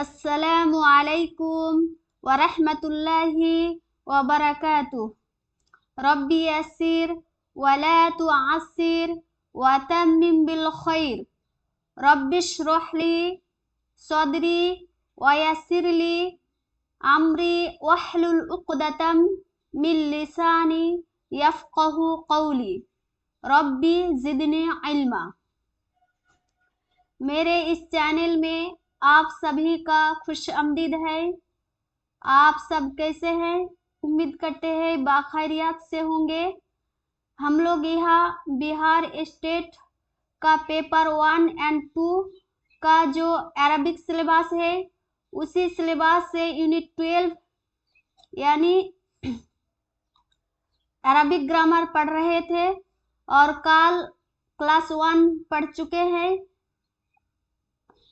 अस्सलामु अलैकुम वरहमतुल्लाहि वबरकातुह। रब्बी यस्सिर वला तुअस्सिर वतम्मिम बिल खैर। रब्बिश्रह ली सदरी वयस्सिरली अमरी वहलुल उक़दतम मिन लिसानी यफ़क़हू क़ौली। रब्बी ज़िदनी इल्मा। मेरे इस चैनल में आप सभी का खुश आमदीद है। आप सब कैसे हैं? उम्मीद करते हैं बाखैरियत से होंगे। हम लोग यहाँ बिहार स्टेट का पेपर 1 और 2 का जो अरबिक सिलेबस है उसी सिलेबस से यूनिट 12 यानी अरबिक ग्रामर पढ़ रहे थे और कल क्लास 1 पढ़ चुके हैं।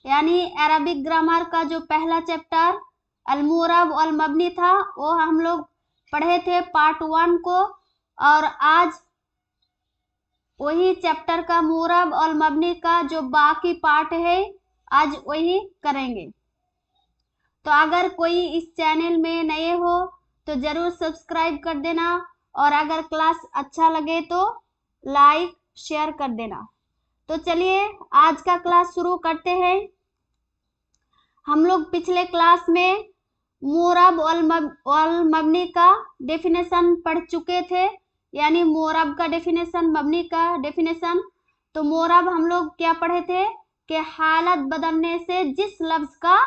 यानी अरबिक ग्रामर का जो पहला चैप्टर अल-मुअरब वल मबनी था वो हम लोग पढ़े थे पार्ट 1 को, और आज वही चैप्टर का मुअरब और मबनी का जो बाकी पार्ट है आज वही करेंगे। तो अगर कोई इस चैनल में नए हो तो ज़रूर सब्सक्राइब कर देना, और अगर क्लास अच्छा लगे तो लाइक शेयर कर देना। तो चलिए आज का क्लास शुरू करते हैं। हम लोग पिछले क्लास में मुअरब वल मबनी का डेफिनेशन पढ़ चुके थे, यानी मुअरब का डेफिनेशन, मबनी का डेफिनेशन। तो मुअरब हम लोग क्या पढ़े थे कि हालत बदलने से जिस लफ्ज का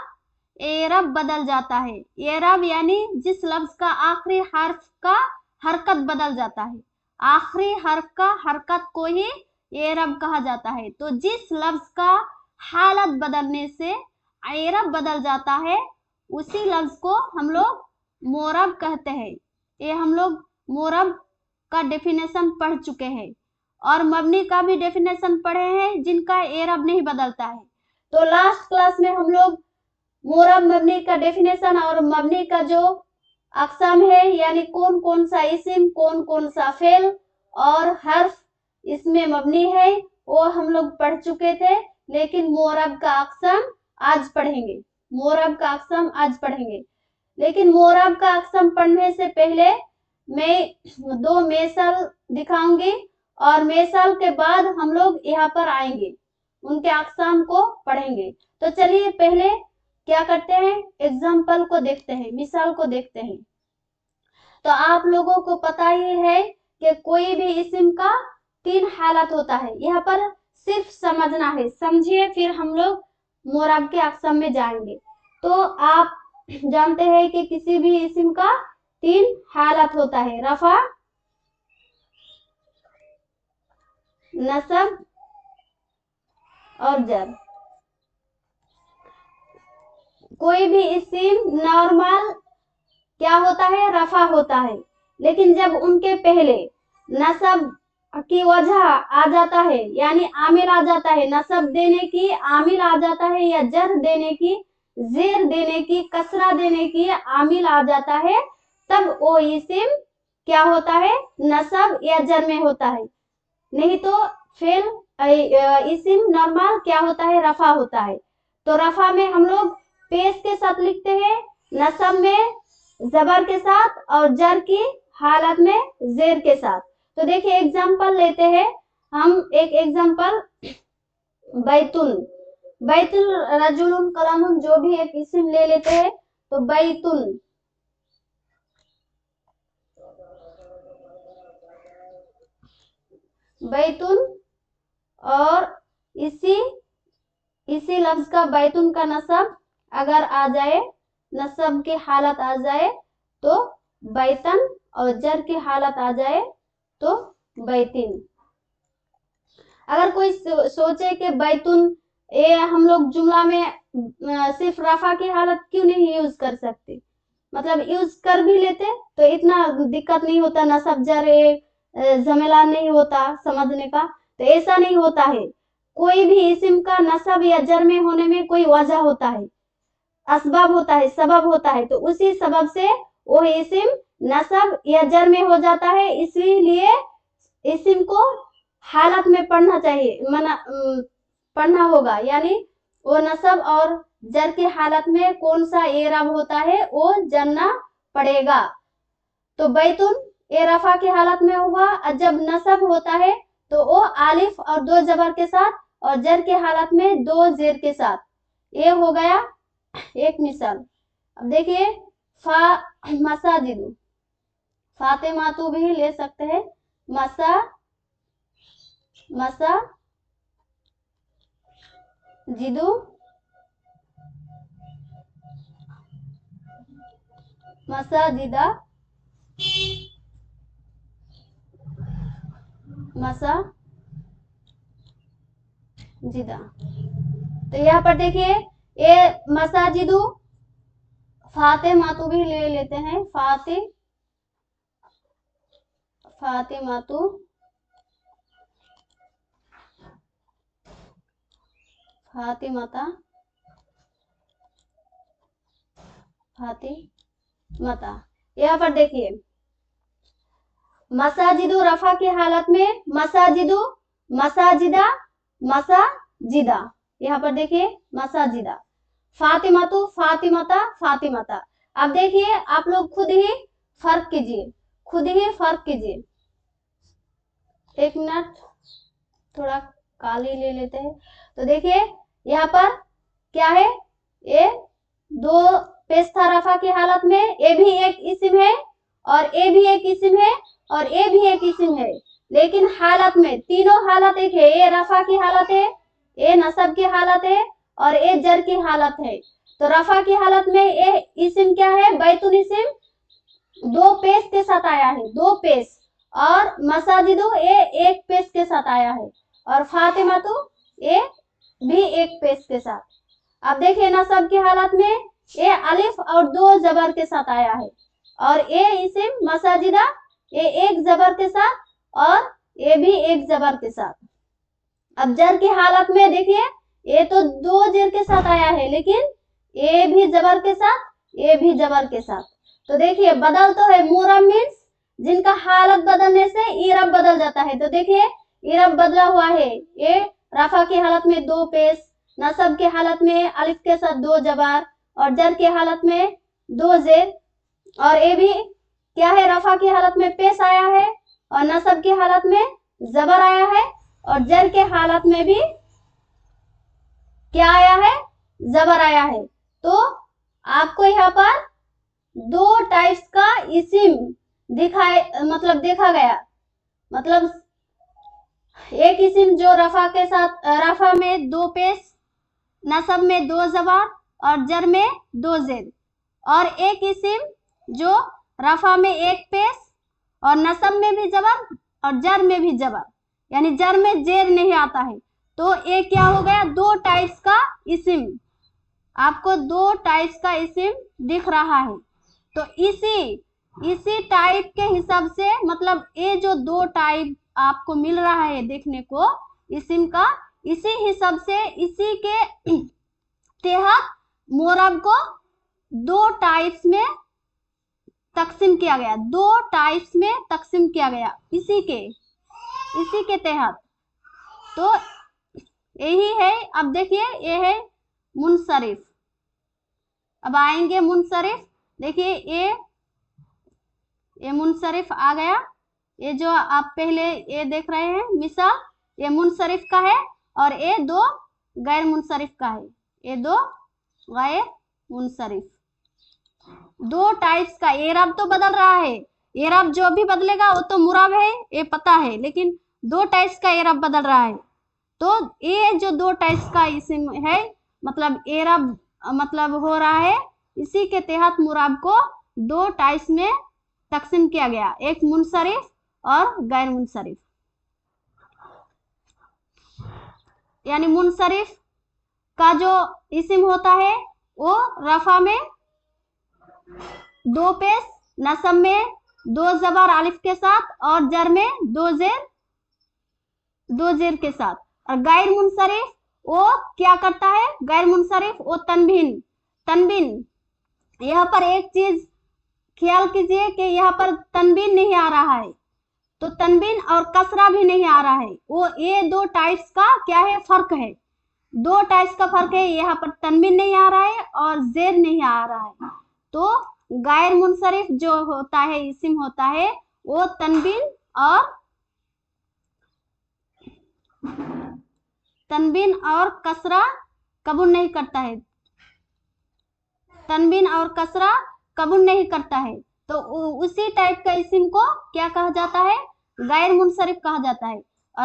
एरब बदल जाता है। एरब यानी जिस लफ्ज का आखिरी हर्फ का हरकत बदल जाता है, आखिरी हर्फ का हरकत को ही एरब कहा जाता है। तो जिस लफ्ज का हालत बदलने से एरब बदल जाता है उसी लफ्ज को हम लोग मुअरब कहते हैं। ये हम लोग मुअरब का डेफिनेशन पढ़ चुके हैं, और मबनी का भी डेफिनेशन पढ़े हैं जिनका एरब नहीं बदलता है। तो लास्ट क्लास में हम लोग मुअरब मबनी का डेफिनेशन और मबनी का जो अक़साम है, यानी कौन कौन सा इस्म, कौन कौन सा फेल और हर्फ इसमें मबनी है, वो हम लोग पढ़ चुके थे। लेकिन मुअरब का अक़साम आज पढ़ेंगे। मुअरब का अक़साम आज पढ़ेंगे, लेकिन मुअरब का अक़साम पढ़ने से पहले मैं 2 मिसाल दिखाऊंगी, और मिसाल के बाद हम लोग यहाँ पर आएंगे, उनके अक़साम को पढ़ेंगे। तो चलिए पहले क्या करते हैं, एग्जाम्पल को देखते हैं, मिसाल को देखते हैं। तो आप लोगों को पता ही है कि कोई भी इस्म का 3 हालत होता है। यहाँ पर सिर्फ समझना है, समझिए, फिर हम लोग मुअरब के अक़साम में जाएंगे। तो आप जानते हैं कि किसी भी इस्म का 3 हालत होता है, रफा, नसब और जर। कोई भी इस्म नॉर्मल क्या होता है, रफा होता है, लेकिन जब उनके पहले नसब की वजह आ जाता है, यानी आमिल आ जाता है, नसब देने की आमिल आ जाता है, या जर देने की, जेर देने की, कसरा देने की आमिल आ जाता है, तब वो इस्म क्या होता है, नसब या जर में होता है। नहीं तो फेल इस्म नॉर्मल क्या होता है, रफा होता है। तो रफा में हम लोग पेश के साथ लिखते हैं, नसब में जबर के साथ, और जर की हालत में जेर के साथ। तो देखिए एग्जाम्पल लेते हैं हम, एक एग्जाम्पल बैतुल, बैतुल, रजुलुन, कलमुन, जो भी एक इस्म ले लेते हैं। तो बैतुल, बैतुल, और इसी लफ्ज का बैतुन का नसब अगर आ जाए, नसब की हालत आ जाए तो बैतन, और जर की हालत आ जाए तो बैतिन। अगर कोई सोचे कि बैतुन, ये हम लोग जुमला में सिर्फ रफा की हालत क्यों नहीं यूज कर सकते, मतलब यूज कर भी लेते तो इतना दिक्कत नहीं होता, नसब जर झमेला नहीं होता समझने का। तो ऐसा नहीं होता है, कोई भी इस्म का नसब या जर में होने में कोई वजह होता है, असबाब होता है, सबब होता है। तो उसी सबब से वो इस्म नसब या जर में हो जाता है, इसीलिए इस्म को हालत में पढ़ना चाहिए, पढ़ना होगा, यानी वो नसब और जर की हालत में कौन सा एराब होता है वो जानना पड़ेगा। तो बैतुन ए रफा की हालत में होगा, और जब नसब होता है तो वो आलिफ और दो जबर के साथ, और जर की हालत में दो जेर के साथ। ये हो गया एक मिसाल। अब देखिए मसाजिदु, फातिमातु भी ले सकते हैं, जिदु, मसाजिदा, मसाजिदा। तो यहाँ पर देखिए ये मसाजिदु, फातिमातु भी ले लेते हैं, फातिमातु, फातिमता, यहाँ पर देखिए मसाजिदु रफा की हालत में मसाजिदु, मसाजिदा, मसाजिदा। यहाँ पर देखिए मसाजिदा। फातिमातु, फातिमता, फातिमता। अब देखिए आप लोग खुद ही फर्क कीजिए। एक मिनट, थोड़ा काली ले लेते हैं। तो देखिए यहाँ पर क्या है, ये दो पेश था रफा की हालत में, ए भी एक इस्म है और ए भी एक इस्म है और ए भी एक इस्म है, लेकिन हालत में तीनों हालत एक है। ए रफा की हालत है, ए नसब की हालत है और ए जर की हालत है। तो रफा की हालत में ए इस्म क्या है, बैतुन इस्म, दो पेश के साथ आया है, दो पेश, और मसाजिदु ए एक पेश के साथ आया है, और फातिमातु ए भी एक पेश के साथ। अब देखिए नसब की हालत में ए अलिफ और दो जबर के साथ आया है, और ए इस्म मसाजिदा ए एक जबर के साथ और ए भी एक जबर के साथ। अब जर की हालत में देखिए ए तो दो जेर के साथ आया है, लेकिन ए भी जबर के साथ, ए भी जबर के साथ। तो देखिए बदल तो है, मुरब मीन्स जिनका हालत बदलने से इरब बदल जाता है। तो देखिए इरब बदला हुआ है, ए रफा की हालत में दो पेश, नसब की हालत में अलिफ के साथ दो जबर, और जर की हालत में दो जेर, और ए भी क्या है, रफा की हालत में पेश आया है और नसब की हालत में जबर आया है, और जर के हालत में भी क्या आया है, जबर आया है। तो आपको यहाँ पर दो टाइप्स का इस्म देखा गया। मतलब एक इस्म जो रफा के साथ, रफा में दो पेश, नसब में दो जबर और जर में दो जेर, और एक इस्म जो रफा में एक पेश और नसब में भी जबर और जर में भी जबर, यानी जर में जेर नहीं आता है। तो ये क्या हो गया, दो टाइप्स का इस्म। आपको दो टाइप्स का इस्म दिख रहा है। तो इसी टाइप के हिसाब से, मतलब ये जो दो टाइप आपको मिल रहा है देखने को इस्म का, इसी हिसाब से इसी के तहत मोरब को दो टाइप्स में तकसीम किया गया, दो टाइप्स में तकसीम किया गया इसी के तहत। तो यही है। अब देखिए ये है मुनसरिफ। अब आएंगे मुनसरिफ। देखिए ये मुनसरिफ आ गया। ये जो आप पहले ये देख रहे हैं मिसाल, ये मुनसरिफ का है और ये दो गैर मुनसरिफ का है। ये दो गैर मुनसरिफ, दो टाइप्स का। एराब तो बदल रहा है, एराब जो भी बदलेगा वो तो मुराब है, ये पता है, लेकिन दो टाइप्स का एराब बदल रहा है। तो ये जो दो टाइप्स का इस्म है, मतलब एराब मतलब हो रहा है, इसी के तहत मुराब को दो टाइप्स में तकसीम किया गया, एक मुनसरिफ और गैर मुनसरिफ। यानी मुनसरिफ का जो इस्म होता है वो रफा में दो पेश, नसब में दो जबर अलिफ के साथ और जर में दो जेर के साथ। और गैर मुनसरिफ वो क्या करता है, गैर मुनसरिफ वो तनबीन। यहाँ पर एक चीज ख्याल कीजिए कि यहाँ पर तनबीन नहीं आ रहा है, तो तनबीन और कसरा भी नहीं आ रहा है। वो ये दो टाइप्स का क्या है, फर्क है। दो टाइप्स का फर्क है, यहाँ पर तनवीन नहीं आ रहा है और जेर नहीं आ रहा है। तो गैर मुनसरिफ जो होता है इस्म होता है वो तनवीन और कसरा कबूल नहीं करता है, तनवीन और कसरा कबूल नहीं करता है। तो उसी टाइप का इस्म को क्या कहा जाता है, गैर मुनसरिफ कहा जाता है।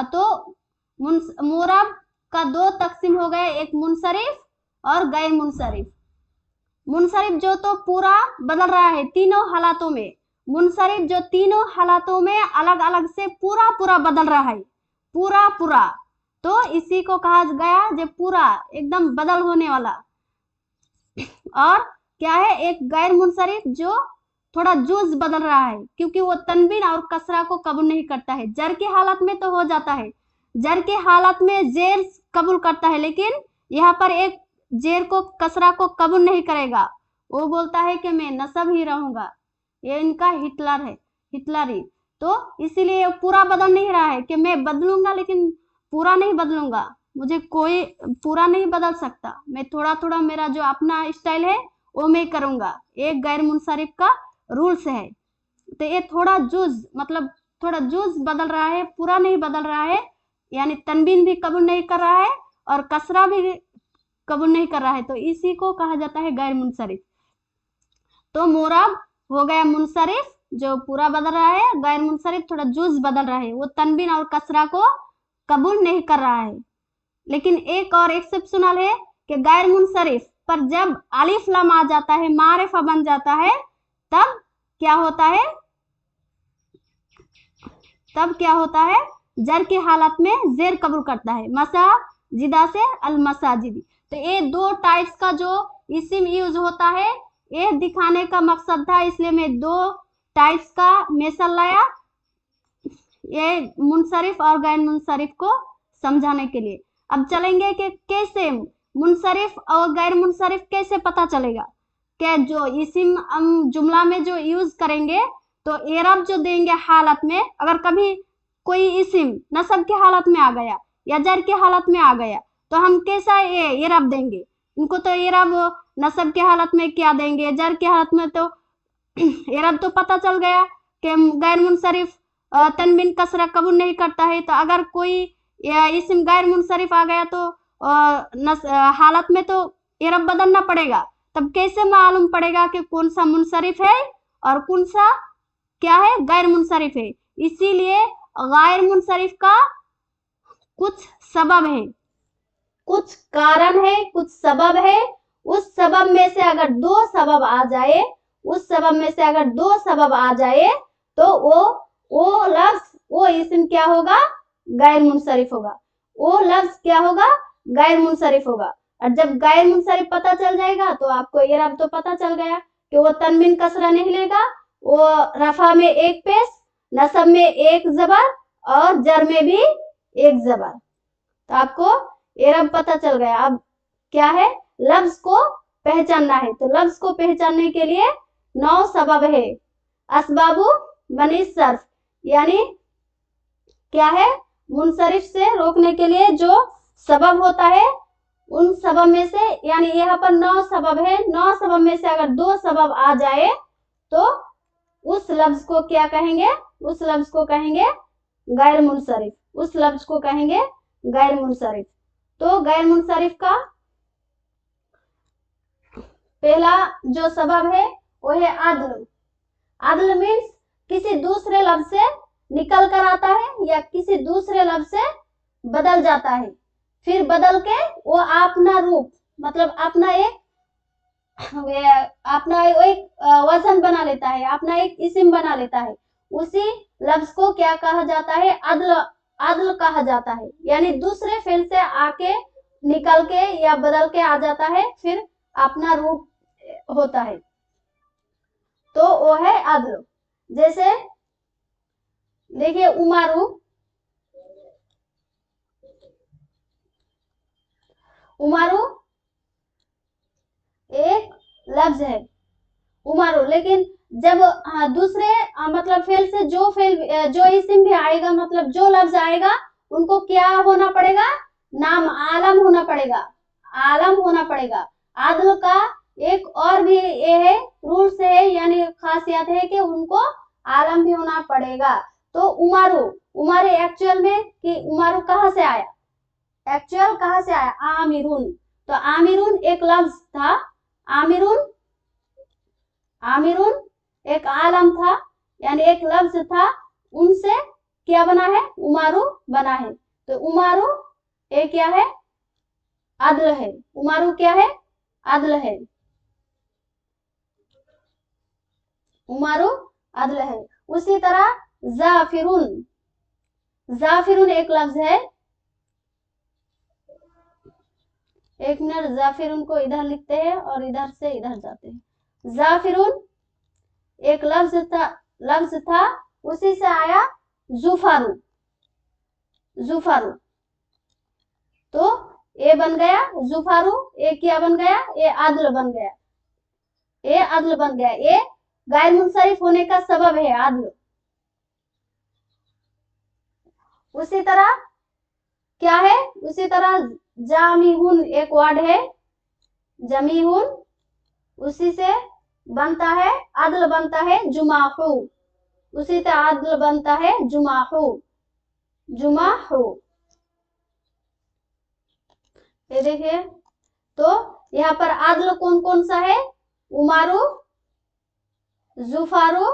तो मोरब का दो तकसीम हो गए, एक मुनसरिफ और गैर मुनसरिफ। मुनसरिफ जो तो पूरा बदल रहा है तीनों हालातों में, मुनसरिफ जो तीनों हालातों में अलग अलग से पूरा पूरा बदल रहा है, पूरा पूरा, तो इसी को कहा गया जो पूरा एकदम बदल होने वाला। और क्या है, एक गैर मुनसरिफ जो थोड़ा जुज बदल रहा है, क्योंकि वो तनवीन और कसरा को कबूल नहीं करता है। जर के हालत में तो हो जाता है, जर के हालत में जेर कबूल करता है, लेकिन यहाँ पर एक जेर को कसरा को कबूल नहीं करेगा, वो बोलता है कि मैं नसब ही रहूंगा। ये इनका हिटलर है, हिटलरी। तो इसीलिए पूरा बदल नहीं रहा है कि मैं बदलूंगा लेकिन पूरा नहीं बदलूंगा, मुझे कोई पूरा नहीं बदल सकता, मैं थोड़ा थोड़ा मेरा जो अपना स्टाइल है वो मैं करूंगा। एक गैर मुनसरिफ का रूल्स है। तो ये थोड़ा जुज मतलब थोड़ा जुज बदल रहा है, पूरा नहीं बदल रहा है, यानी तनवीन भी कबूल नहीं कर रहा है और कसरा भी कबूल नहीं कर रहा है, तो इसी को कहा जाता है गैर मुनसरिफ। तो मोरब हो गया मुनसरिफ जो पूरा बदल रहा है, गैर मुनसरिफ थोड़ा जुज बदल रहा है, वो तनवीन और कसरा को कबूल नहीं कर रहा है। लेकिन एक और एक्सेप्शनल है कि गैर मुनसरिफ पर जब अलिफ लम आ जाता है, मारिफा बन जाता है, तब क्या होता है, तब क्या होता है, जर की हालत में जेर कबूल करता है, मसाजिदा से अल मसाजिदी। तो ये दो टाइप्स का जो इस्म यूज होता है ये दिखाने का मकसद था, इसलिए मैं दो टाइप्स का मिसाल लाया, ये मुनसरिफ और गैर मुनसरिफ को समझाने के लिए। अब चलेंगे कि कैसे मुनसरिफ और गैर मुनसरिफ कैसे पता चलेगा। क्या जो इस्म हम जुमला में जो यूज करेंगे तो एरब जो देंगे हालत में, अगर कभी कोई इस्म नसब की हालत में आ गया या जर की हालत में आ गया तो हम कैसा ये एरब देंगे, इनको तो एरब नसब की हालत में क्या देंगे, जर की हालत में तो एरब तो पता चल गया कि गैर मुनसरिफ तनवीन कसरा कबूल नहीं करता है। तो अगर कोई इस्म गैर मुनसरिफ आ गया तो हालत में तो एरब बदलना पड़ेगा, तब कैसे मालूम पड़ेगा कि कौन सा मुनसरिफ है और कौन सा क्या है, गैर मुनसरिफ है। इसीलिए गैर मुनसरिफ का कुछ सबब है, कुछ कारण है, कुछ सबब है। उस सबब में से अगर दो सबब आ जाए, उस सबब में से अगर दो सबब आ जाए तो वो लफ्ज वो इस्म क्या होगा, गैर मुनसरिफ होगा, वो लफ्ज क्या होगा, गैर मुनसरिफ होगा। और जब गैर मुनसरिफ पता चल जाएगा तो आपको एरब तो पता चल गया कि वो तनवीन कसरा नहीं लेगा, वो रफा में एक पेश, नसब में एक जबर और जर में भी एक जबर, तो आपको एरब पता चल गया। अब क्या है, लफ्ज को पहचानना है। तो लफ्ज को पहचानने के लिए 9 सबब है। असबाबु बनी सर्फ, यानी क्या है, मुनसरिफ से रोकने के लिए जो सबब होता है उन सबब में से, यानी यहाँ पर 9 सबब है, 9 सबब में से अगर 2 सबब आ जाए तो उस लफ्ज को क्या कहेंगे, उस लफ्ज को कहेंगे गैर मुनसरिफ, उस लफ्ज को कहेंगे गैर मुनसरिफ। तो गैर मुनसरिफ का पहला जो सबब है वो है आदल। आदल मीन्स किसी दूसरे लफ्ज से निकल कर आता है या किसी दूसरे लफ्ज से बदल जाता है, फिर बदल के वो अपना रूप मतलब अपना एक वजन बना लेता है, अपना एक इस्म बना लेता है। उसी लफ्ज को क्या कहा जाता है, अदल, अदल कहा जाता है। यानी दूसरे फेल से आके निकल के या बदल के आ जाता है, फिर अपना रूप होता है, तो वो है अदल। जैसे देखिए उमारू, उमारू एक लफ्ज है उमारू, लेकिन जब दूसरे मतलब फेल से जो इस्म भी आएगा, मतलब जो लफ्ज आएगा उनको क्या होना पड़ेगा, नाम आलम होना पड़ेगा, आलम होना पड़ेगा। आदल का एक और भी ये है, रूल्स है, यानी खासियत है कि उनको आलम भी होना पड़ेगा। तो उमारू, उमारू एक्चुअल में कि उमारू कहाँ से आया, एक्चुअल कहाँ से आया, आमिरुन। तो आमिरुन एक लफ्ज था, आमिरुन, आमिरुन एक आलम था, यानी एक लफ्ज था, उनसे क्या बना है, उमारू बना है। तो उमारू ये क्या है, अदल है, उमारू क्या है, अदल है, उमारू अदल है। उसी तरह जाफिरुन, जाफिरुन एक लफ्ज है, एक मिनट, जाफिरुन को इधर लिखते हैं और इधर से इधर जाते हैं। जाफिरुन एक लफ्ज था, लफ्ज था, उसी से आया जुफारू, जुफारू। तो ये बन गया जुफारू, ये क्या बन गया, ये आदल बन गया, ये आदल बन गया, ये गैर मुंसरिफ होने का सबब है आदल। उसी तरह क्या है, उसी तरह जामीहुन एक वर्ड है, जमीहुन, उसी से बनता है, आदल बनता है जुमाहू, उसी से आदल बनता है जुमाहू, जुमाहू। ये देखिए, तो यहाँ पर आदल कौन कौन सा है, उमारू, जुफारू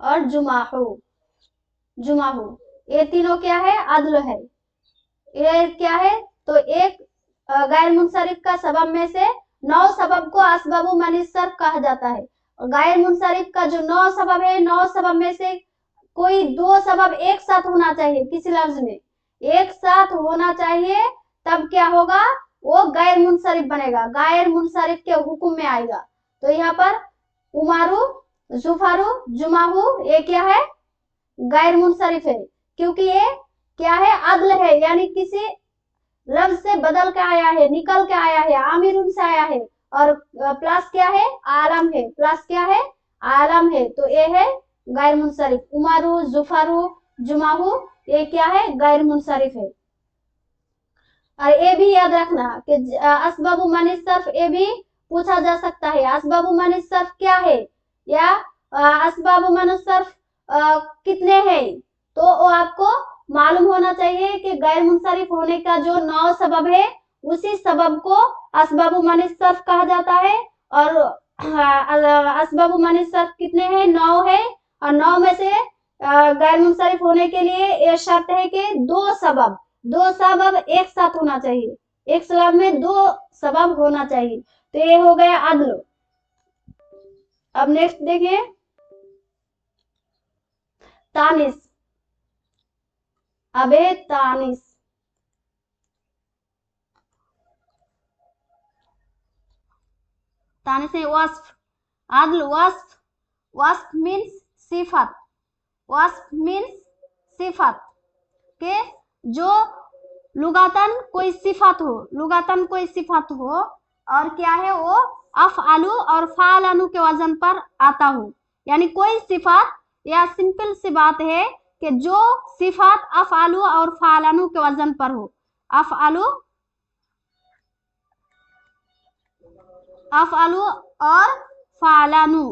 और जुमाहू, जुमाहू, ये तीनों क्या है, आदल है। ये क्या है, तो एक गैर मुंसरिफ का सबब में से 9 सबब को असबाबु मनिसर कहा जाता है। और गैर मुंसरिफ का जो 9 सबब है, 9 सबब में से कोई 2 सबब एक साथ होना चाहिए, किसी लफ्ज में एक साथ होना चाहिए, तब क्या होगा, वो गैर मुंसरिफ बनेगा, गैर मुंसरिफ के हुक्म में आएगा। तो यहाँ पर उमारू, जुफारू, जुमाहू, ये क्या है, गैर मुंसरिफ है, क्योंकि ये क्या है, अदल है, यानी किसी लफ्ज से बदल के आया है, निकल के आया है, आमिरुन से आया है, और प्लस क्या है, आलम है, प्लस क्या है, आलम है। तो ये है गैर मुंसरिफ, उमारू, जुफारू, जुमाहू, ये क्या है, गैर मुंसरिफ है। और ये भी याद रखना कि असबाबु मनिस सर्फ, ये भी पूछा जा सकता है, असबाबु मनिस सर्फ क्या है, या असबाबु मनिस सर्फ कितने हैं, तो वो आपको मालूम होना चाहिए कि गैर मुंसरिफ होने का जो 9 सबब है, उसी सबब को असबाबु मनिस सर्फ कहा जाता है। और असबाबु मनिस सर्फ कितने हैं, 9 है, और 9 में से गैर मुंसरिफ होने के लिए यह शर्त है कि 2 सबब, 2 सबब एक साथ होना चाहिए, एक सबब में 2 सबब होना चाहिए। तो ये हो गया अदल। अब नेक्स्ट देखिए, तानिस, अबे तानिस, तानिस है वस्फ, अदल वस्फ, वस्फ मीन्स सिफत, वस्फ मीन्स सिफत के जो लुगातन कोई सिफत हो, लुगातन कोई सिफत हो, और क्या है वो अफआलु और फालानु के वजन पर आता हो, यानी कोई सिफत, या सिंपल सी बात है कि जो सिफत अफआलु और फालानु के वजन पर हो, अफआलु, अफआलु और फालानु,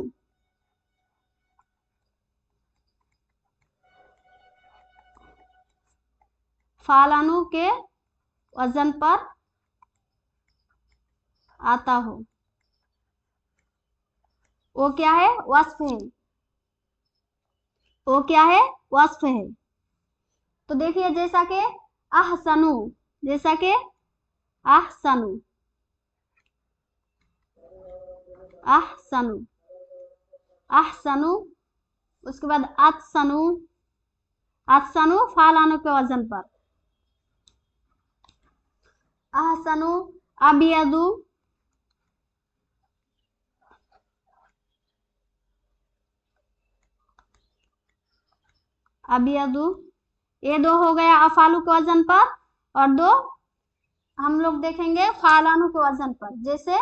फालानु के वजन पर आता हो, वो क्या है, वस्फ है, वो क्या है, वस्फ है। तो देखिए, जैसा कि अहसनु, जैसा कि अहसनु, अहसनु, अहसनु, उसके बाद अतसनु, अतसनु फालानु के वजन पर, अहसनु, अबियदु, अबियदु, ये 2 हो गया अफालू के वजन पर, और 2 हम लोग देखेंगे फालानु के वजन पर, जैसे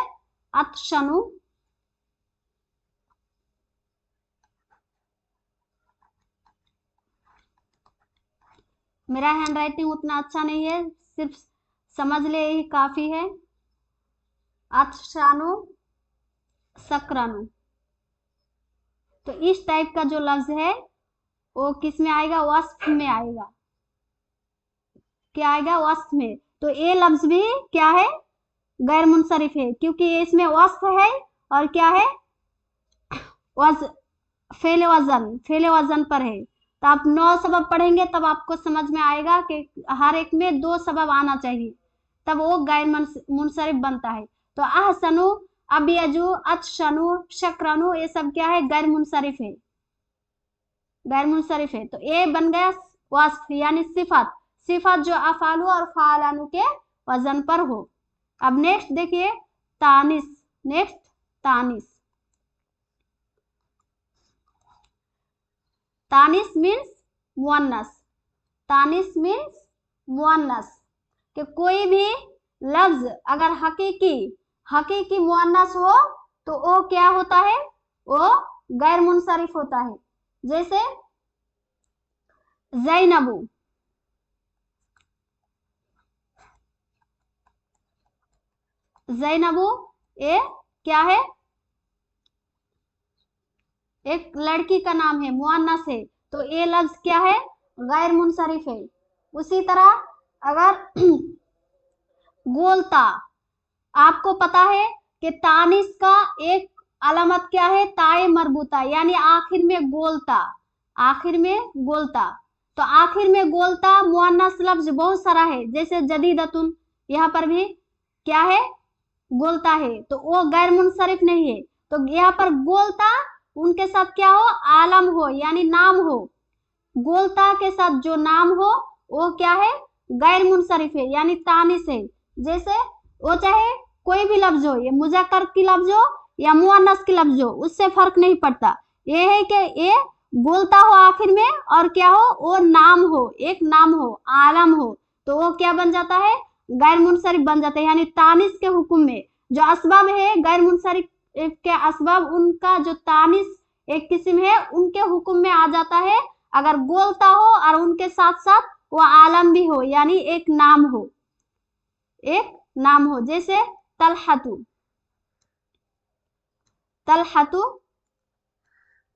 अतशनु, मेरा हैंड राइटिंग उतना अच्छा नहीं है, सिर्फ समझ ले, यही काफी है। अतशानु, शक्रानु। तो इस टाइप का जो लफ्ज है वो किस में आएगा? वस्फ में आएगा। क्या आएगा? वस्फ में। तो ये लफ्ज भी क्या है? गैर मुनसरिफ है, क्योंकि इसमें वस्फ है और क्या है? फेले वजन पर है। तो आप 9 सबब पढ़ेंगे तब आपको समझ में आएगा कि हर एक में 2 सबब आना चाहिए, तब वो गैर मुनसरिफ बनता है। तो अहसनु, अबियजु, अतशनु, शक्रानु, ये सब क्या है? गैर मुनसरिफ है, गैर मुनसरिफ है। तो ये बन गया वस्फ यानी सिफत, सिफत जो अफालू और फालानु के वजन पर हो। अब नेक्स्ट देखिए तानिस। नेक्स्ट तानिस। तानिस मीन्स मुअन्नस। तानिस मीन्स मुअन्नस, कि कोई भी लफ्ज अगर हकीकी मुअन्नस हो तो वो क्या होता है? वो गैर मुनसरिफ होता है। जैसे ज़ैनबू, ज़ैनबू ये क्या है? एक लड़की का नाम है, मुअन्नस है, तो ये लफ्ज क्या है? गैर मुनसरिफ है। उसी तरह अगर गोलता, आपको पता है कि तानिस का एक अलामत क्या है? ताए मरबूता, यानी आखिर में गोलता, आखिर में गोलता। तो आखिर में गोलता मुअन्नस लफ्ज बहुत सारा है, जैसे जदीदतुन, यहाँ पर भी क्या है? गोलता है, तो वो गैर मुनसरिफ नहीं है। तो यहाँ पर गोलता उनके साथ क्या हो? आलम हो, यानी नाम हो। गोलता के साथ जो नाम हो वो क्या है? गैर मुनसरिफ है, यानी तानिस है। जैसे वो चाहे कोई भी लफ्ज हो, ये मुज़क्कर की लफ्ज हो या मुअन्नस की लफ्ज हो, उससे फर्क नहीं पड़ता। ये है कि ये गोलता हो आखिर में और क्या हो? वो नाम हो, एक नाम हो, आलम हो, तो वो क्या बन जाता है? गैर मुनसरिफ बन जाता है। यानी तानिस के हुक्म में जो असबाब है गैर मुनसरिफ के असबाब, उनका जो तानिस एक किस्म है उनके हुक्म में आ जाता है अगर गोलता हो और उनके साथ साथ वो आलम भी हो, यानी एक नाम हो, एक नाम हो। जैसे तलहतु, तलहतु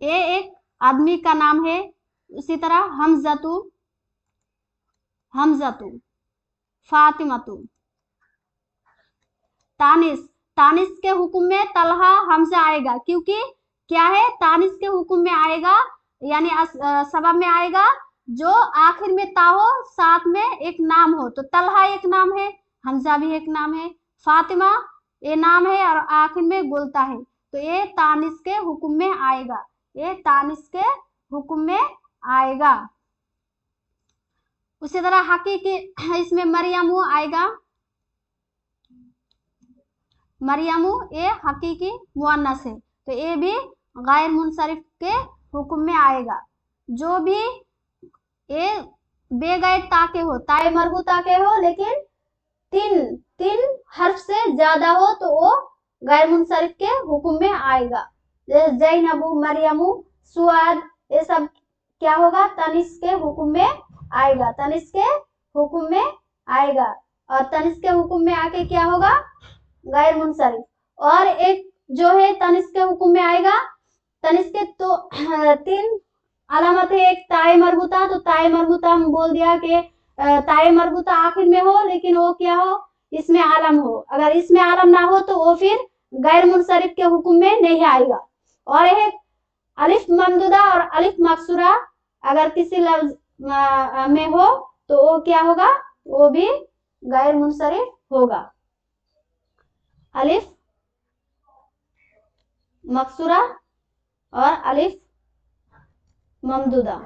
ये एक आदमी का नाम है। उसी तरह हमजतु, हमजतु, फातिमतु। तानिस, तानिस के हुक्म में तलहा हमजा आएगा, क्योंकि क्या है? तानिस के हुक्म में आएगा, यानी सबब में आएगा जो आखिर में ता हो, साथ में एक नाम हो। तो तलहा एक नाम है, हमजा भी एक नाम है, फातिमा ये नाम है और आखिर में गुलता है, तो ये तानिस के हुक्म में आएगा, ये तानिस के हुक्म में आएगा। उसी तरह हकीकी, इसमें मरियमु आएगा, मरियमु ये हकीकी मुअन्नस है, तो ये भी गैर मुनसरिफ के हुक्म में आएगा। जो भी ये बेगैर ताके हो, ताए मरबूता के हो, लेकिन तीन हर्फ से ज्यादा हो तो वो गैर मुनसरिफ के हुक्म में आएगा। जैसे ज़ैनबु, मरियमु, सुआद, ये सब क्या होगा? तनिस के हुक्म में आएगा, तनिस के हुक्म में आएगा। और तनिस के हुक्म में आके क्या होगा? गैर मुनसरिफ। और एक जो है तनिस के हुक्म में आएगा, तनिस के तो 3 अलामत है। एक ताए मरबूता, तो ताए मरबूता हम बोल दिया कि ताए मरबूता आखिर में हो, लेकिन वो क्या हो? इसमें आलम हो। अगर इसमें आलम ना हो तो वो फिर गैर मुनसरिफ के हुक्म में नहीं आएगा। और एक अलिफ ममदूदा और अलिफ मकसूरा अगर किसी लफ्ज में हो तो वो क्या होगा? वो भी गैर मुनसरिफ होगा। अलिफ मकसूरा और अलिफ ममदूदा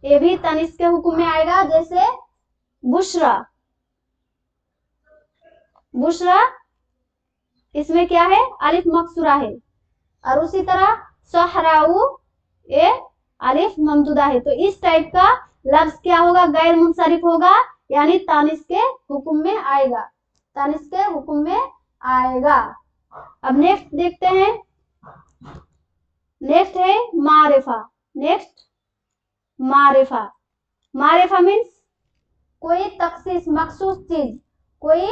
ये भी तनिस के हुक्म में आएगा। जैसे बुशरा, बुशरा इसमें क्या है? अलिफ मकसूरा है। और उसी तरह सहराऊ ये अलिफ ममदूदा है। तो इस टाइप का लफ्ज क्या होगा? गैर मुनसरिफ होगा, यानी तानिस के हुक्म में आएगा, तानिस के हुक्म में आएगा। अब नेक्स्ट देखते हैं, नेक्स्ट है मारिफा। नेक्स्ट मारिफा, मारिफा मीन्स कोई तखसीस मखसूस चीज, कोई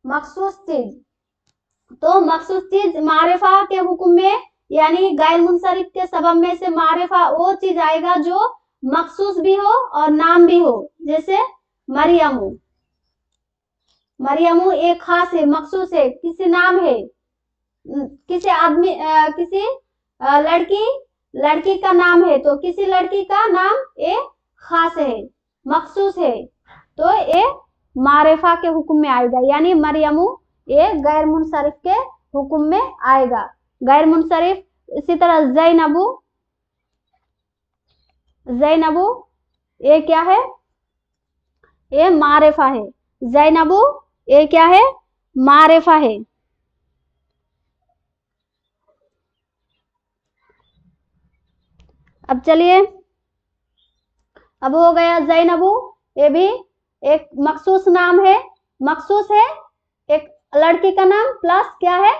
मखसूस चीज। तो मखसूस चीज मारिफा के हुक्म में यानी गैर मुनसरिफ के सबब में से मारिफा वो चीज आएगा जो मखसूस भी हो और नाम भी हो। जैसे मरियमू, मरियमू एक खास है, मखसूस है, किसी नाम है, किसी आदमी किसी लड़की का नाम है, तो किसी लड़की का नाम ए खास है, मखसूस है, तो ये मारिफा के हुक्म में आएगा। यानी मरियमू ये गैर मुनसरिफ के हुक्म में आएगा, गैर मुनसरिफ। इसी तरह ज़ैनबू, ज़ैनबू ये क्या है, ये मारिफा है, ज़ैनबू ये क्या है, मारिफा है। अब चलिए, अब हो गया ज़ैनबू, ये भी एक मखसूस नाम है, मखसूस है, एक लड़की का नाम प्लस क्या है,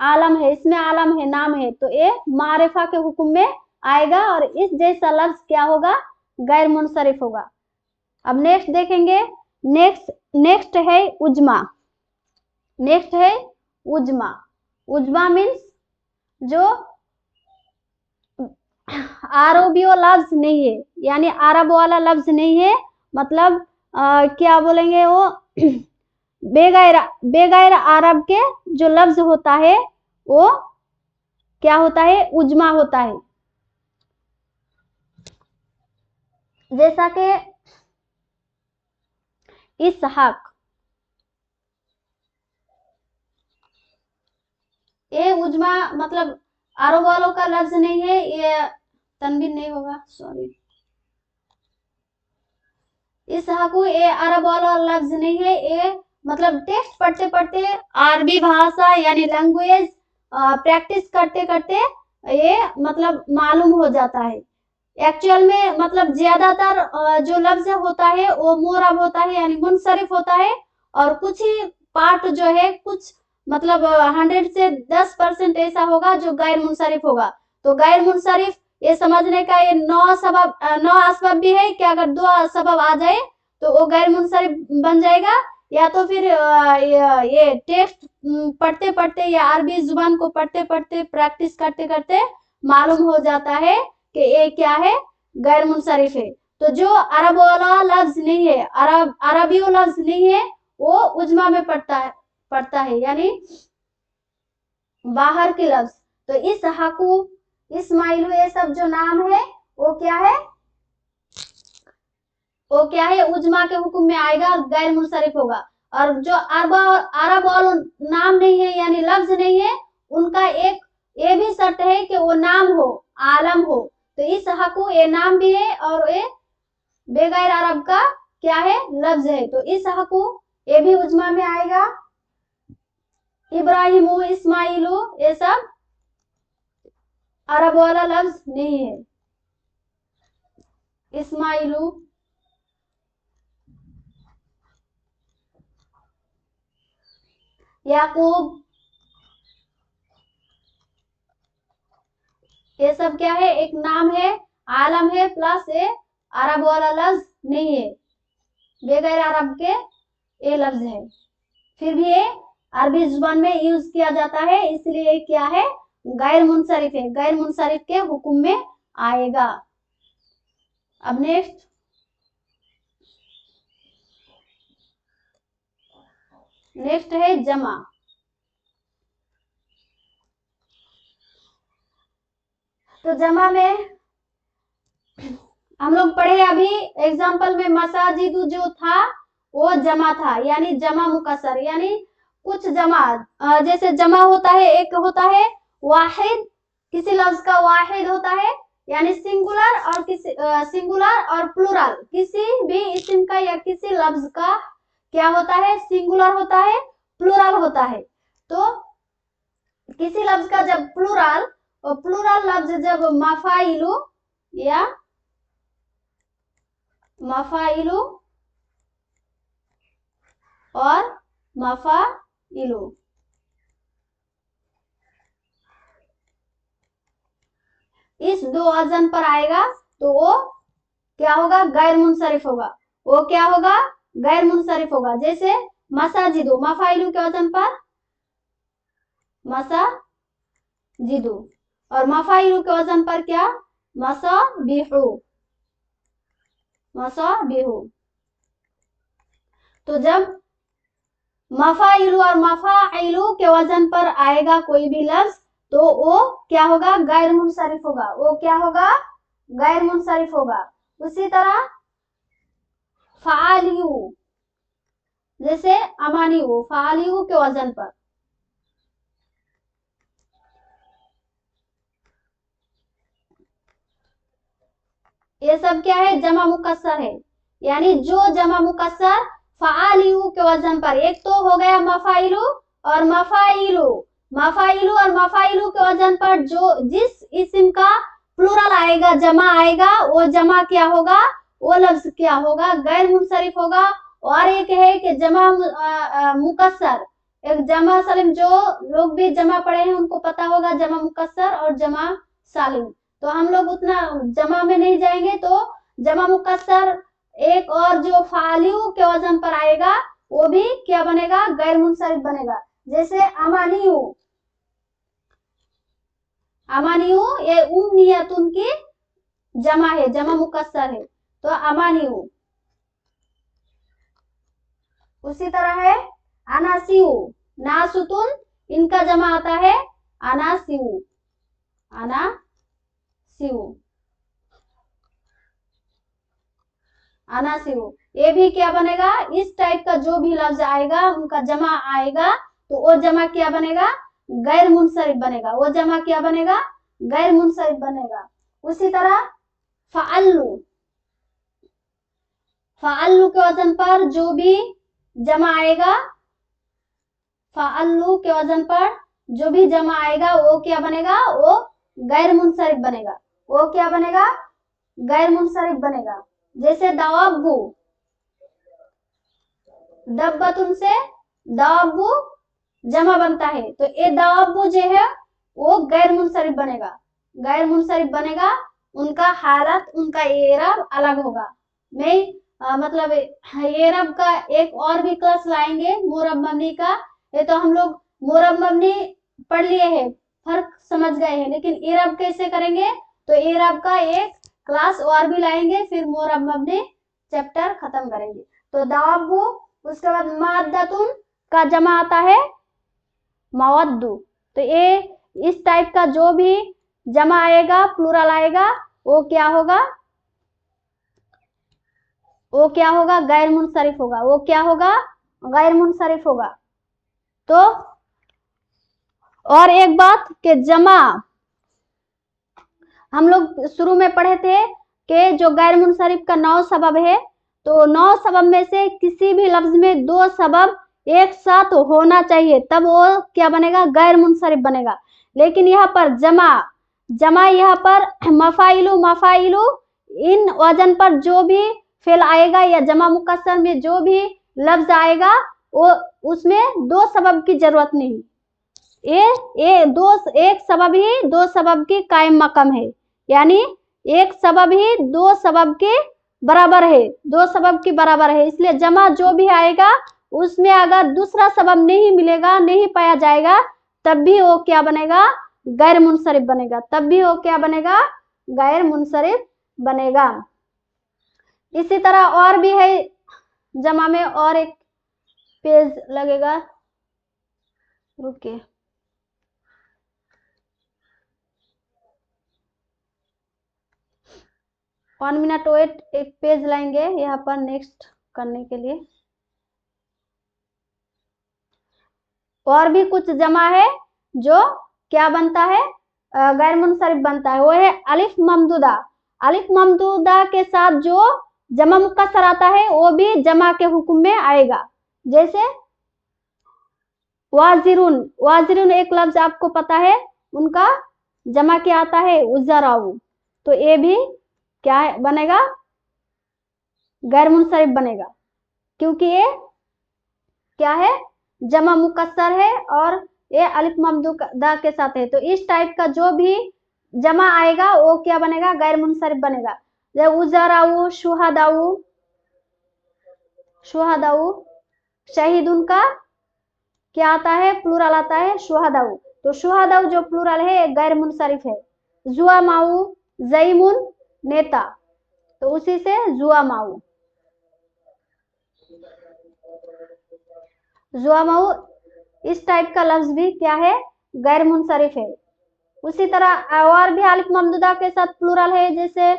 आलम है, इसमें आलम है, नाम है, तो ये मारिफा के हुक्म में आएगा और इस जैसा लफ्ज क्या होगा, गैर मुनसरिफ होगा। अब नेक्स्ट देखेंगे, नेक्स्ट है उजमा, नेक्स्ट है उजमा। उजमा मीन्स जो अरबियो लफ्ज नहीं है, यानी अरब वाला लफ्ज नहीं है, मतलब क्या बोलेंगे वो बेगैर अरब के जो लफ्ज होता है वो क्या होता है, उजमा होता है। जैसा कि इसहाक, ये उजमा मतलब अरब वालों का लफ्ज नहीं है, ये तनवीन नहीं होगा, सॉरी, इसहाकू ये अरब वाला लफ्ज नहीं है, ये मतलब टेक्स्ट पढ़ते पढ़ते अरबी भाषा यानी लैंग्वेज प्रैक्टिस करते करते ये मतलब मालूम हो जाता है। एक्चुअल में मतलब ज्यादातर जो लफ्ज होता है वो मोरब होता है यानी मुनसरिफ होता है, और कुछ ही पार्ट जो है कुछ मतलब 100 से 10% ऐसा होगा जो गैर मुनसरिफ होगा। तो गैर मुनसरिफ ये समझने का ये 9 असबाब भी है कि अगर 2 सबब आ जाए तो वो गैर मुनसरिफ बन जाएगा, या तो फिर ये टेक्स्ट पढ़ते पढ़ते या अरबी जुबान को पढ़ते पढ़ते प्रैक्टिस करते करते मालूम हो जाता है कि ये क्या है, गैर मुनसरिफ है। तो जो अरब वाला लफ्ज नहीं है, अरबी लफ्ज नहीं है, वो उजमा में पढ़ता है यानी बाहर के लफ्ज। तो इस हाकू, इस्माइलू ये सब जो नाम है वो क्या है, वो क्या है, उजमा के हुक्म में आएगा, गैर मुनसरिफ होगा। और जो अरब वालों नाम नहीं है यानी लफ्ज नहीं है, उनका एक ये भी शर्त है कि वो नाम हो, आलम हो। तो इस हकू ये नाम भी है और ये बेगैर अरब का क्या है, लफ्ज है, तो इस हकू ये भी उजमा में आएगा। इब्राहिमू, इस्माइलू ये सब अरब वाला लफ्ज नहीं है। इस्माइलू, याकूब, ये सब क्या है, एक नाम है, आलम है, प्लस ये अरब वाला लफ्ज नहीं है, बेगैर अरब के ये लफ्ज है, फिर भी ये अरबी जुबान में यूज किया जाता है, इसलिए क्या है, गैर मुनसरिफ है, गैर मुनसरिफ के हुक्म में आएगा। अब नेक्स्ट है जमा। तो जमा में हम लोग पढ़े अभी एग्जाम्पल में मसाजिदु जो था वो जमा था, यानी जमा मुकसर, यानी कुछ जमा, जैसे जमा होता है, एक होता है वाहिद, किसी लफ्ज का वाहिद होता है यानी सिंगुलर, और किसी सिंगुलर और प्लूरल, किसी भी इस्म का या किसी लफ्ज का क्या होता है, सिंगुलर होता है, प्लूरल होता है। तो किसी लफ्ज का जब प्लूरल, और प्लूरल लफ्ज जब मफाइलु या मफाइलु और मफाइलु, इस 2 वजन पर आएगा तो वो क्या होगा, गैर मुनसरिफ होगा। वो क्या होगा, गैर मुनसरिफ होगा। जैसे मसाजिदु, मफाइलु के वजन पर मसाजिदु, और मफाइलु के वजन पर क्या, मसाबिहु, मसाबिहु। तो जब मफाइलु और मफाइलु के वजन पर आएगा कोई भी लफ्ज तो वो क्या होगा, गैर मुनसरिफ होगा। वो क्या होगा, गैर मुनसरिफ होगा। उसी तरह फ़ालियु, जैसे अमानियु, फ़ालियु के वजन पर, ये सब क्या है, जमा मुकस्सर है। यानी जो जमा मुकस्सर फ़ालियु के वजन पर, एक तो हो गया मफाइलु और मफाइलु, मफाइलु और मफाइलु के वजन पर जो जिस इस्म का प्लूरल आएगा, जमा आएगा, वो जमा क्या होगा, वो लफ्ज क्या होगा, गैर मुनसरिफ होगा। और एक है कि जमा मुकस्सर, एक जमा सालिम, जो लोग भी जमा पढ़े हैं उनको पता होगा जमा मुकस्सर और जमा सालिम। तो हम लोग उतना जमा में नहीं जाएंगे। तो जमा मुकस्सर एक, और जो फालियु के वजन पर आएगा वो भी क्या बनेगा, गैर मुनसरिफ बनेगा। जैसे अमानियु, अमानियु ये उम्नियतुन की जमा है, जमा मुकस्सर है, तो अमानियु। उसी तरह है अनासियु, नासुतुन, इनका जमा आता है अनासियु, अनासियु, अनासियु। ये भी क्या बनेगा, इस टाइप का जो भी लफ्ज आएगा उनका जमा आएगा तो वो जमा क्या बनेगा, गैर मुनसरिफ बनेगा। वो जमा क्या बनेगा, गैर मुनसरिफ बनेगा। उसी तरह फ़अल्लु, फ़अल्लु के वजन पर जो भी जमा आएगा, फ़अल्लु के वजन पर जो भी जमा आएगा वो क्या बनेगा, वो गैर मुनसरिफ बनेगा। वो क्या बनेगा, गैर मुनसरिफ बनेगा। जैसे दवाबु, दब्बतुन से दवाबु जमा बनता है, तो ये दवाबु जो है वो गैर मुनसरिफ बनेगा, गैर मुनसरिफ बनेगा। उनका हालत, उनका एराब अलग होगा। मैं मतलब एराब का एक और भी क्लास लाएंगे, मोरब मबनी का। ये तो हम लोग मोरब मबनी पढ़ लिए हैं, फर्क समझ गए हैं, लेकिन एराब कैसे करेंगे तो एराब का एक क्लास और भी लाएंगे, फिर मोरब मबनी चैप्टर खत्म करेंगे। तो दवाबु, उसके बाद माद्दतुन का जमा आता है मवद्दु। तो ये इस टाइप का जो भी जमा आएगा, प्लूरल आएगा, वो क्या होगा, वो क्या होगा, गैर मुनसरिफ होगा। वो क्या होगा, गैर मुनसरिफ होगा। तो और एक बात कि जमा हम लोग शुरू में पढ़े थे कि जो गैर मुनसरिफ का 9 सबब है, तो 9 सबब में से किसी भी लफ्ज में 2 सबब एक साथ होना चाहिए, तब वो क्या बनेगा, गैर मुनसरिफ बनेगा। लेकिन यहाँ पर जमा यहाँ पर मफाइलु, मफाइलु, इन वजन पर जो भी फेल आएगा या जमा मुकस्सर में जो भी लफ्ज आएगा वो उसमें 2 सबब की जरूरत नहीं। एक सबब ही 2 सबब की कायम मकाम है, यानी एक सबब ही 2 सबब के बराबर है, 2 सबब की बराबर है। इसलिए जमा जो भी आएगा उसमें अगर दूसरा सबब नहीं मिलेगा, नहीं पाया जाएगा, तब भी वो क्या बनेगा, गैर मुनसरिफ बनेगा। तब भी वो क्या बनेगा, गैर मुनसरिफ बनेगा। इसी तरह और भी है जमा में, और एक पेज लगेगा, रुकिए, वन मिनट वेट, एक पेज लाएंगे यहाँ पर नेक्स्ट करने के लिए। और भी कुछ जमा है जो क्या बनता है, गैर मुनसरिफ बनता है। वो है अलिफ ममदूदा। अलिफ ममदूदा के साथ जो जमा मुकस्सर आता है वो भी जमा के हुक्म में आएगा। जैसे वाजिरुन, वाजिरुन एक लफ्ज आपको पता है, उनका जमा क्या आता है, उजराऊ। तो ये भी क्या है, बनेगा, गैर मुनसरिफ बनेगा, क्योंकि ये क्या है, जमा मुकस्सर है और ये अलिफ ममदूदा के साथ है। तो इस टाइप का जो भी जमा आएगा वो क्या बनेगा, गैर मुनसरिफ बनेगा। जैसे उजराऊ, शुहदाऊ, शुहदाउ, शहीद उनका क्या आता है, प्लूरल आता है शुहदाउ। तो शुहदाउ जो प्लूरल है गैर मुनसरिफ है। जुआमाउ, जईमुन नेता, तो उसी से जुआमाउ। जुआमाउ इस टाइप का लफ्ज भी क्या है, गैर मुनसरिफ है। उसी तरह और भी अलिफ ममदूदा के साथ प्लूरल है, जैसे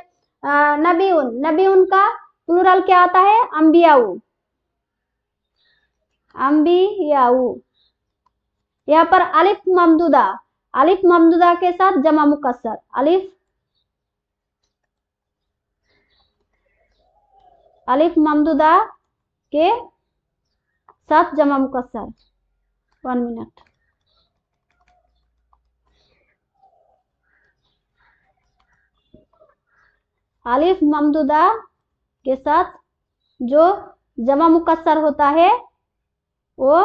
नबीउन, नबीउन का प्लूरल क्या आता है, अंबियाऊ, अंबियाऊ। यहाँ पर अलिफ ममदूदा के साथ जमा मुकस्सर, अलिफ ममदूदा के साथ जमा मुकस्सर। 1 मिनट। अलिफ ममदूदा के साथ जो जमा मुकस्सर होता है वो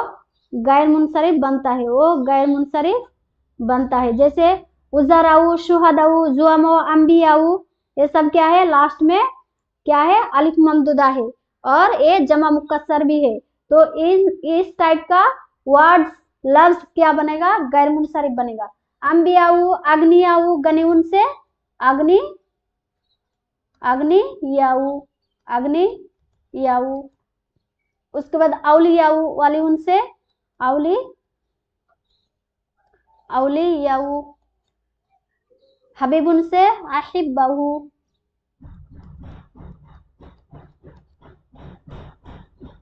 गैर मुनसरिफ बनता है, वो गैर मुनसरिफ बनता है। जैसे उजराऊ, शुहदाऊ, जुआमाऊ, अंबियाऊ, ये सब क्या है, लास्ट में क्या है, अलिफ ममदूदा है और ये जमा मुकस्सर भी है। तो इस टाइप का वर्ड्स लफ्ज क्या बनेगा, गैर मुनसरिफ बनेगा। अंबियाऊ, अग्नियाऊ, गनीउन से अग्नियाऊ। उसके बाद औलियाऊ, वालिउन से औलियाऊ। हबीबुन से अहिब्बाहू।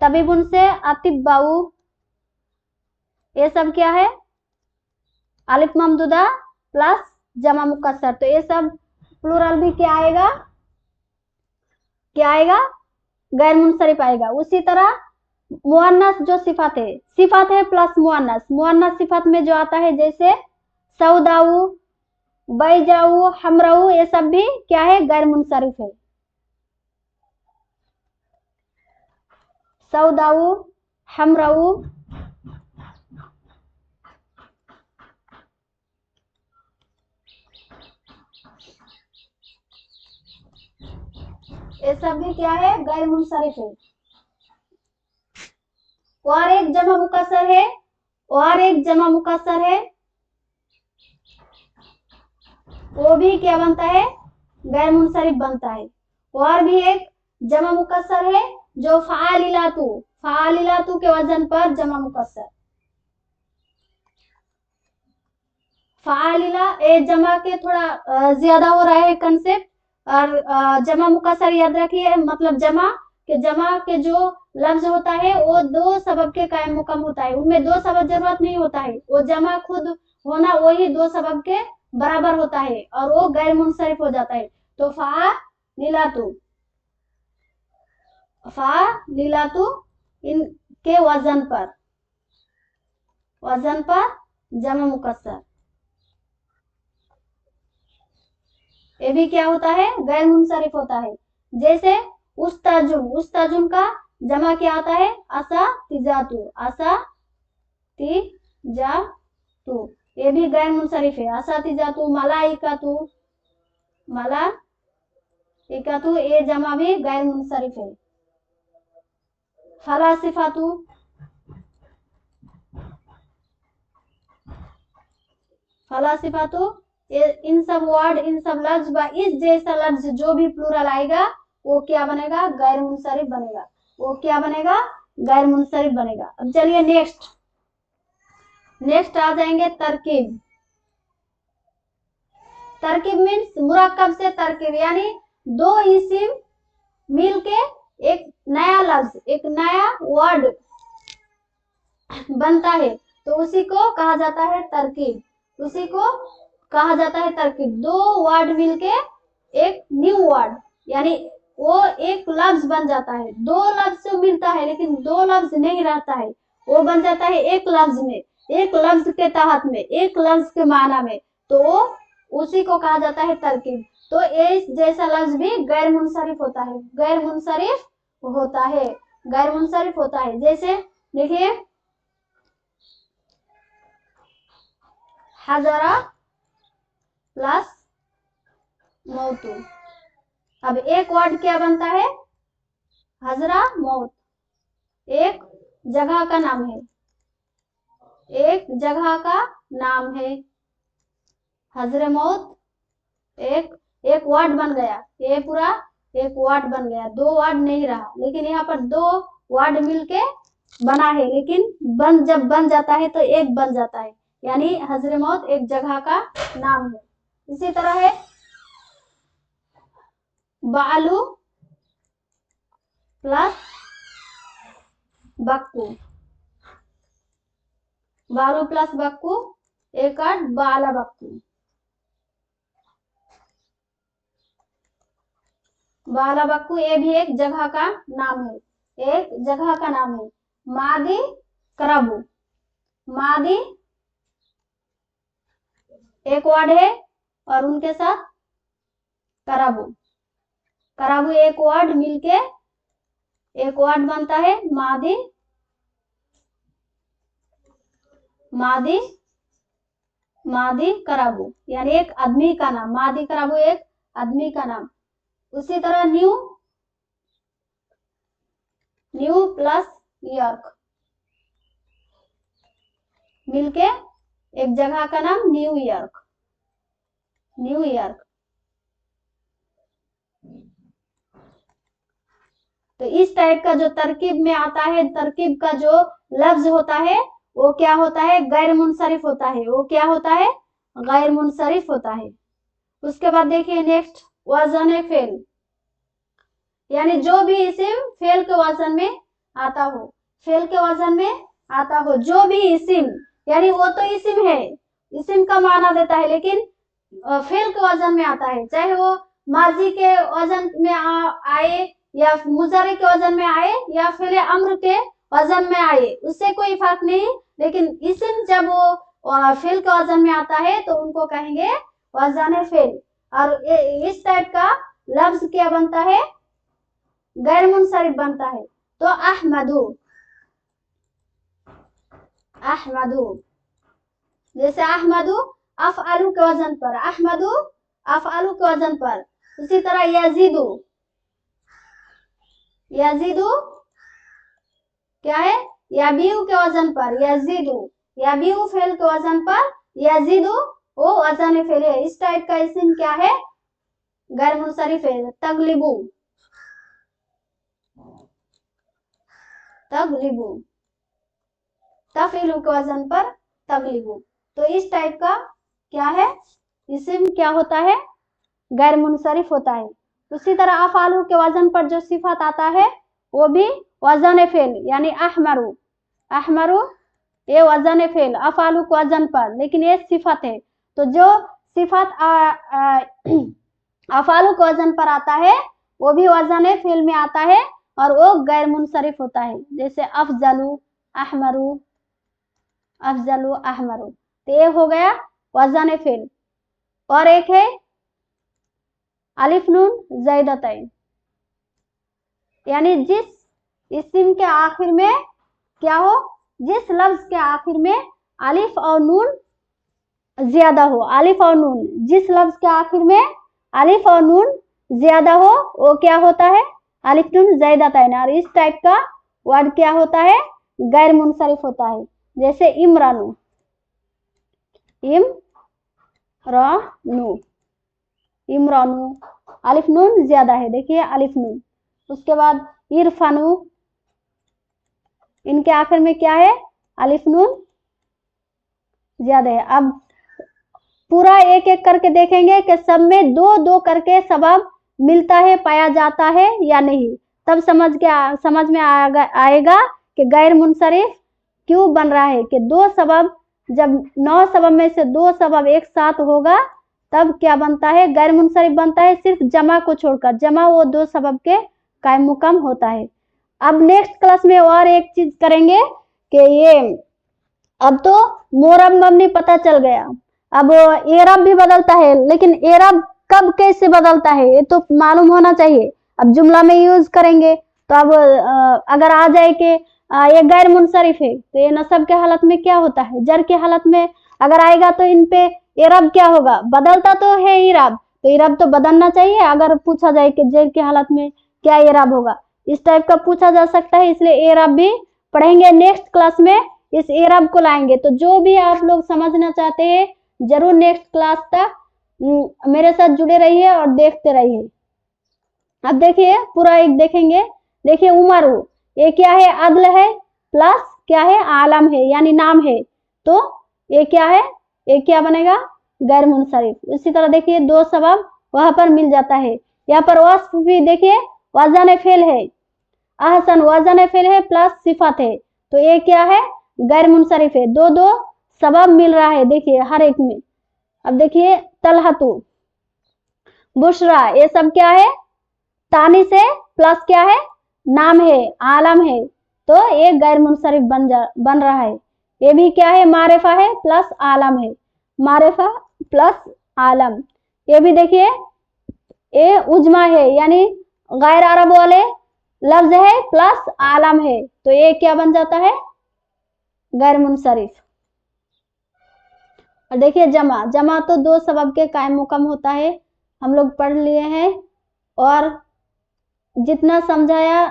तबीबुन से अतिब्बाऊ। ये सब क्या है, अलिफ ममदूदा प्लस जमा मुकस्सर। तो ये सब प्लूरल भी क्या आएगा, गैर मुनसरिफ आएगा। उसी तरह मुअन्नस जो सिफत है प्लस मुअन्नस सिफत में जो आता है, जैसे सौदाऊ, बैजाऊ, हमराऊ, ये सब भी क्या है, गैर मुनसरिफ है। सौदाऊ, हमराऊ, ये सब भी क्या है, गैर मुनसरिफ है। और एक जमा मुकस्सर है, वो भी क्या बनता है, गैर मुनसरिफ बनता है। और भी एक जमा मुकस्सर है जो फालिलातु के वजन पर जमा मुकस्सर। फालिला, ए जमा के थोड़ा ज्यादा हो रहा है कंसेप्ट, और जमा मुकस्सर याद रखिए, मतलब जमा के जो लफ्ज होता है वो 2 सबब के कायम मुकम होता है, उनमें 2 सबब जरूरत नहीं होता है, वो जमा खुद होना वही 2 सबब के बराबर होता है और वो गैर मुनसरिफ हो जाता है। तो फालिलातु इनके वजन पर जमा मुकस्सर, ये भी क्या होता है, गैर मुनसरिफ होता है। जैसे उस्ताजुन का जमा क्या आता है, असातिजातु, ये भी गैर मुनसरिफ है। असातिजातु, मलाइकातु, ये जमा भी गैर मुनसरिफ है। फलासिफातु, इन सब वर्ड, इन सब लफ्ज व इस जैसा लफ्ज जो भी प्लूरल आएगा वो क्या बनेगा, गैर मुनसरिफ बनेगा। गैर मुनसरिफ बनेगा। अब चलिए नेक्स्ट आ जाएंगे तरकीब। तरकीब मीन्स मुरक्कब से तरकीब, यानी 2 इस्म मिलके एक नया लफ्ज, एक नया वर्ड बनता है, तो उसी को कहा जाता है तरकीब। 2 वर्ड मिलके एक न्यू वर्ड, यानी वो एक लफ्ज बन जाता है। 2 लफ्ज से मिलता है लेकिन 2 लफ्ज नहीं रहता है, वो बन जाता है एक लफ्ज में, एक लफ्ज के तहत में, एक लफ्ज के माना में, तो उसी को कहा जाता है तरकीब। तो इस जैसा लफ्ज भी गैर मुनसरिफ होता है। जैसे देखिए, हजरा प्लस मौतू। अब एक वर्ड क्या बनता है, हजरा मौत। एक जगह का नाम है, एक जगह का नाम है। हजरमौत एक वर्ड बन गया, ये पूरा एक वर्ड बन गया, दो वर्ड नहीं रहा, लेकिन यहाँ पर दो वर्ड मिलके बना है, लेकिन जब बन जाता है तो एक बन जाता है, यानी हजरमौत एक जगह का नाम है। इसी तरह है बालू प्लस बक्कू, बालू प्लस बक्कू एक बाला बक्कू, बाला बक्कू, ये भी एक जगह का नाम है, एक जगह का नाम है। मादी कराबू, मादी एक वर्ड है और उनके साथ कराबू, कराबू एक वर्ड मिलके एक वर्ड बनता है मादी, मादी, मादी कराबू, यानी एक आदमी का नाम, मादी कराबू एक आदमी का नाम। उसी तरह न्यू, न्यू प्लस यॉर्क मिलके एक जगह का नाम न्यूयॉर्क, न्यूयॉर्क। तो इस टाइप का जो तरकीब में आता है, तरकीब का जो लफ्ज होता है वो क्या होता है, गैर मुनसरिफ होता है, वो क्या होता है, गैर मुनसरिफ होता है। उसके बाद देखिए नेक्स्ट, वजन फेल, यानी जो भी इसिम फेल के वजन में आता हो, फेल के वजन में आता हो, जो भी इसिम, यानी वो तो इसिम है, इसिम का माना देता है, लेकिन फेल के वजन में आता है, चाहे वो माजी के वजन में आए या मुजारे के वजन में आए या फिर अम्र के वजन में आए, उससे कोई फर्क नहीं, लेकिन इसिम जब वो फेल के वजन में आता है तो उनको कहेंगे वजन फेल। और इस टाइप का लफ्ज क्या बनता है, गैर मुनसरिफ बनता है। तो अहमदू, अहमदू, जैसे अहमदू अफअलू के वजन पर, अहमदू अफअलू के वजन पर। उसी तरह यजीदू, यजीदू क्या है, याबीउ के वजन पर, यजीदू, याबीउ फेल के वजन पर, यजीदू वो वजन फेल है। इस टाइप का इस्म क्या है, गैर मुनसरिफ है। तगलिबू, तगलिबू, तफइलू के वजन पर तगलिबू। तो इस टाइप का क्या है, इस्म क्या होता है, गैर मुनसरिफ होता है। उसी तरह अफआलू के वजन पर जो सिफत आता है वो भी वजन फेल, यानी अहमरू, अहमरू ये वजन फेल अफआलू के वजन पर, लेकिन ये सिफत है। तो जो सिफत अफआलू के वजन पर आता है वो भी वजन फेल में आता है और वो गैर मुनसरिफ होता है। जैसे अफजलू अहमरू, अफजलू अहमरू, तो ये हो गया वजन फेल। और एक है अलिफ नून ज़ैदतैन, यानी जिस इस्म के आखिर में क्या हो, जिस लफ्ज के आखिर में अलिफ और नून ज्यादा हो, अलिफ और नून, जिस लफ्ज के आखिर में अलिफ और नून ज्यादा हो वो क्या होता है, अलिफ नून ज़ैदतैन। और इस टाइप का वर्ड क्या होता है, गैर मुनसरिफ होता है। जैसे इमरानू, इमरानू, इमरानू अलिफ नून ज्यादा है, देखिए अलिफ नून। उसके बाद इरफानू, इनके आखिर में क्या है, अलिफ नून ज्यादा है। अब पूरा एक एक करके देखेंगे कि सब में दो दो करके सबब मिलता है, पाया जाता है या नहीं, तब समझ में आएगा कि गैर मुनसरिफ क्यों बन रहा है। कि दो सबब, जब 9 सबब में से 2 सबब एक साथ होगा तब क्या बनता है, गैर मुनसरिफ बनता है, सिर्फ जमा को छोड़कर, जमा वो 2 सबब के कायम मुकम होता है। अब नेक्स्ट क्लास में और एक चीज करेंगे कि ये अब तो मोरब मबनी पता चल गया, अब एरब भी बदलता है, लेकिन एरब कब कैसे बदलता है ये तो मालूम होना चाहिए। अब जुमला में यूज करेंगे तो अब अगर आ जाए कि ये गैर मुनसरिफ है तो ये नसब के हालत में क्या होता है, जर के हालत में अगर आएगा तो इन पे एरब क्या होगा, बदलता तो है इराब, तो इराब तो बदलना चाहिए। अगर पूछा जाए कि जर की हालत में क्या इराब होगा इस टाइप का पूछा जा सकता है, इसलिए एराब भी पढ़ेंगे। नेक्स्ट क्लास में इस एराब को लाएंगे। तो जो भी आप लोग समझना चाहते हैं जरूर नेक्स्ट क्लास तक मेरे साथ जुड़े रहिए और देखते रहिए। अब देखिए पूरा एक देखेंगे। देखिए उमरू, ये क्या है, अदल है प्लस क्या है, आलम है यानी नाम है, तो ये क्या है, ये क्या बनेगा, गैर मुनसरिफ। इसी तरह देखिए दो सबब वहां पर मिल जाता है। यहाँ पर वस्फ भी देखिए वजन फेल है, अहसन वजन फेल है प्लस सिफत है, तो ये क्या है, गैर मुनसरिफ है। दो दो सबब मिल रहा है देखिए हर एक में। अब देखिए तलहतु, बुशरा, ये सब क्या है, तानी से प्लस क्या है, नाम है, आलम है, तो ये गैर मुनसरिफ बन रहा है। ये भी क्या है, मारिफा है प्लस आलम है, मारिफा प्लस आलम। ये भी देखिए ये उजमा है यानी गैर अरब वाले लफ्ज है प्लस आलम है, तो ये क्या बन जाता है, गैर मुनसरिफ। और देखिए जमा, जमा तो दो सबब के कायम मुकम होता है, हम लोग पढ़ लिए हैं और जितना समझाया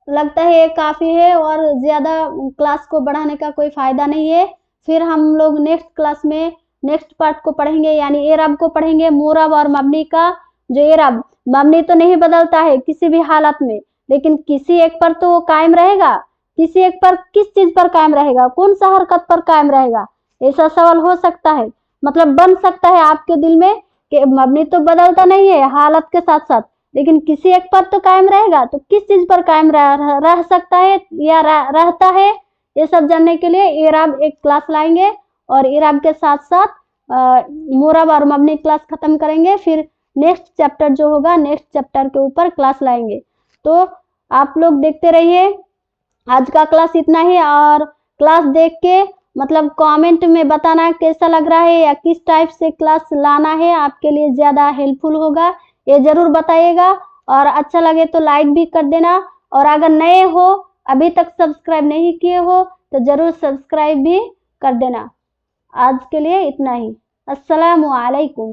लगता है ये काफी है और ज्यादा क्लास को बढ़ाने का कोई फायदा नहीं है। फिर हम लोग नेक्स्ट क्लास में नेक्स्ट पार्ट को पढ़ेंगे यानी एराब को पढ़ेंगे, मुरब और मबनी का। जो एराब, मबनी तो नहीं बदलता है किसी भी हालत में, लेकिन किसी एक पर तो वो कायम रहेगा, किसी एक पर किस चीज पर कायम रहेगा, कौन सा हरकत पर कायम रहेगा, ऐसा सवाल हो सकता है, मतलब बन सकता है आपके दिल में कि मबनी तो बदलता नहीं है हालत के साथ साथ, लेकिन किसी एक पर तो कायम रहेगा, तो किस चीज पर कायम रह सकता है या रहता है, ये सब जानने के लिए एराब एक क्लास लाएंगे और एराब के साथ साथ मुरब और मबनी क्लास खत्म करेंगे। फिर नेक्स्ट चैप्टर जो होगा नेक्स्ट चैप्टर के ऊपर क्लास लाएंगे। तो आप लोग देखते रहिए। आज का क्लास इतना ही, और क्लास देख के मतलब कमेंट में बताना कैसा लग रहा है या किस टाइप से क्लास लाना है आपके लिए ज्यादा हेल्पफुल होगा, ये जरूर बताइएगा। और अच्छा लगे तो लाइक भी कर देना, और अगर नए हो अभी तक सब्सक्राइब नहीं किए हो तो जरूर सब्सक्राइब भी कर देना। आज के लिए इतना ही। अस्सलामु अलैकुम।